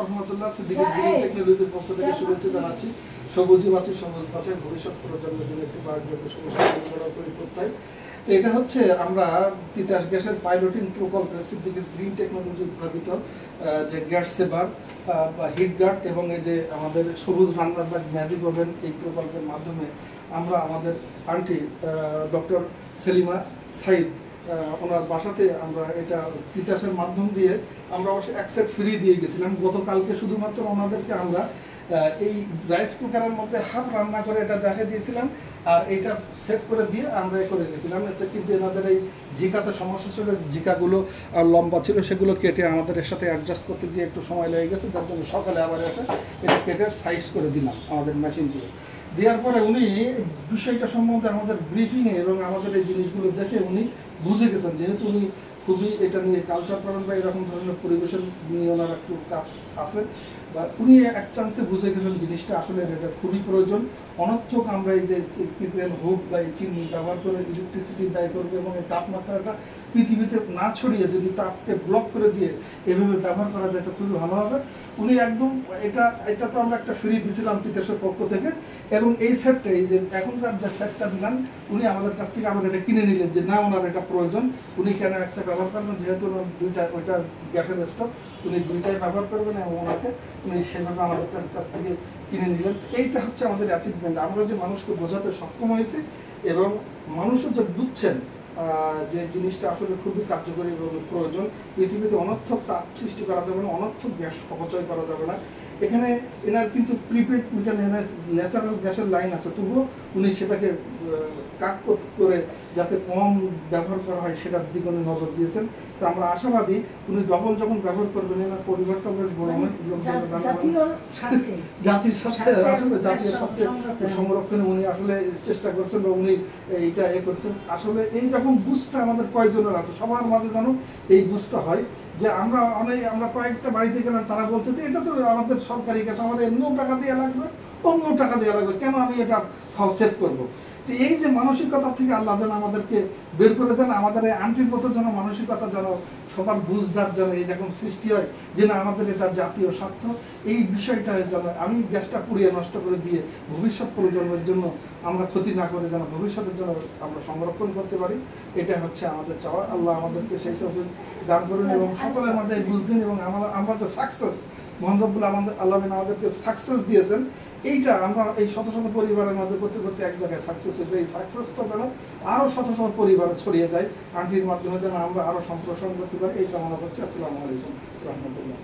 রহমতুল্লাহ Siddiqui green টেকনোলজির পক্ষ থেকে শুভেচ্ছা জানাচ্ছি। সবুজই বাঁচে সবুজ বাঁচে ভবিষ্যৎ প্রজন্মের জন্য একটি বাসযোগ্য প্রত্যয়। তো এটা হচ্ছে আমরা তিতাস গ্যাসের পাইলটিং প্রকল্পে সিদ্দিকী গ্রিন টেকনোলজি উদ্ভাবিত যে গ্যাস সেভার বা হিট গার্ড এবং এই যে আমাদের সবুজ রান্নার বা ম্যাজিক ওভেন এই প্রকল্পের মাধ্যমে আমরা আমাদের আন্টি ডক্টর সেলিমা সাইদ ওনার বাসাতে আমরা এটা তিতাসের মাধ্যম দিয়ে আমরা অবশ্যই এক সেট ফ্রি দিয়ে গেছিলাম। গতকালকে শুধুমাত্র ওনাদেরকে আমরা এই রাইস কুকারের মধ্যে হাফ রান্না করে এটা দেখে দিয়েছিলাম আর এটা সেট করে দিয়ে আমরা করে গেছিলাম। এতে কিন্তু এনাদের এই জিকাতে সমস্যা ছিল, জিকাগুলো লম্বা ছিল, সেগুলো কেটে আমাদের এর সাথে অ্যাডজাস্ট করতে গিয়ে একটু সময় লেগে গেছে, যার জন্য সকালে আবার এসে এটা কেটে সাইজ করে দিলাম আমাদের মেশিন দিয়ে। দেওয়ার পরে উনি বিষয়টা সম্বন্ধে আমাদের ব্রিফিংয়ে এবং আমাদের এই জিনিসগুলো দেখে উনি বুঝে গেছেন, যেহেতু উনি খুবই এটা নিয়ে কালচার করেন বা এরকম ধরনের পরিবেশের নিয়ে ওনার একটু কাজ আছে বা উনি এক চান্সে বুঝে গেছেন জিনিসটা আসলে এটা খুবই প্রয়োজন। অনর্থক আমরা এই যে কিচেন হুক বা এই চিমনি ব্যবহার করে ইলেকট্রিসিটি ব্যয় করবো এবং এই তাপমাত্রাটা পৃথিবীতে না ছড়িয়ে যদি তাপকে ব্লক করে দিয়ে এভাবে ব্যবহার করা যায় তো খুবই ভালো হবে। উনি একদম এটা তো আমরা একটা ফ্রি দিয়েছিলাম তিতাসের পক্ষ থেকে এবং এই সেটটা এই যে এখনকার যে সেটটা দিলাম উনি আমাদের কাছ থেকে আবার এটা কিনে নিলেন যে না ওনার এটা প্রয়োজন, উনি কেন একটা ব্যবহার করবেন, যেহেতু দুইটা ওইটা গ্যাসের স্টোভ উনি দুইটাই ব্যবহার করবেন এবং ওনাকে উনি সেভাবে আমাদের কাছ থেকে কিনে নিলেন। এইটা হচ্ছে আমাদের অ্যাচিভমেন্ট, আমরা যে মানুষকে বোঝাতে সক্ষম হয়েছি এবং মানুষও যে বুঝছেন যে জিনিসটা আসলে খুবই কার্যকরী এবং প্রয়োজন। পৃথিবীতে অনর্থক তাপ সৃষ্টি করা যাবে না, অনর্থক গ্যাস অপচয় করা যাবে না। এখানে এনার কিন্তু প্রিপেড মিটার ন্যাচারাল গ্যাসের লাইন আছে, তবুও উনি সেটাকে কাট করে যাতে কম ব্যবহার করা হয় সেটার দিকে উনি নজর দিয়েছেন। তো আমরা আশাবাদী উনি ডবল যখন ব্যবহার করবেন এনার পরিবারটা বেশ বড় হয়, জাতির সাথে আসলে জাতীয় স্বার্থে সংরক্ষণে উনি আসলে চেষ্টা করছেন বা উনি এইটা করছেন। আসলে এই রকম বুঝটা আমাদের কয়েকজনের আছে, সবার মাঝে যেন এই বুঝটা হয় যে আমরা কয়েকটা বাড়িতে গেলাম, তারা বলছে যে এটা তো আমাদের সরকারি কাছে আমাদের এমনিও টাকা দেওয়া লাগবে অন্য টাকা দেওয়া লাগবে, কেন আমি এটা সেভ করবো। তো এই যে মানসিকতা থেকে আল্লাহ যেন আমাদেরকে বের করে দেন, আমাদের এই আন্টির মতো যেন মানসিকতা যেন সবার বুঝদার যেন এইরকম সৃষ্টি হয় যে না আমাদের এটা জাতীয় স্বার্থ, এই বিষয়টা যেন আমি গ্যাসটা পুড়িয়ে নষ্ট করে দিয়ে ভবিষ্যৎ প্রজন্মের জন্য আমরা ক্ষতি না করে যেন ভবিষ্যতের জন্য আমরা সংরক্ষণ করতে পারি, এটা হচ্ছে আমাদের চাওয়া। আল্লাহ আমাদেরকে সেই সব দান করুন এবং সকলের মাঝে বুঝবেন এবং আমরা যে সাকসেস মহান রব্বুল আল্লাহ আমাদেরকে সাকসেস দিয়েছেন, এইটা আমরা এই শত শত পরিবারের মধ্যে করতে করতে এক জায়গায় সাকসেস হয়েছে, এই সাকসেসটা যেন আরো শত শত পরিবারে ছড়িয়ে যায়, আন্টির মাধ্যমে যেন আমরা আরো সম্প্রসারণ করতে পারি, এই কামনা করছি। আসসালামু আলাইকুম রহমতুল্লাহ।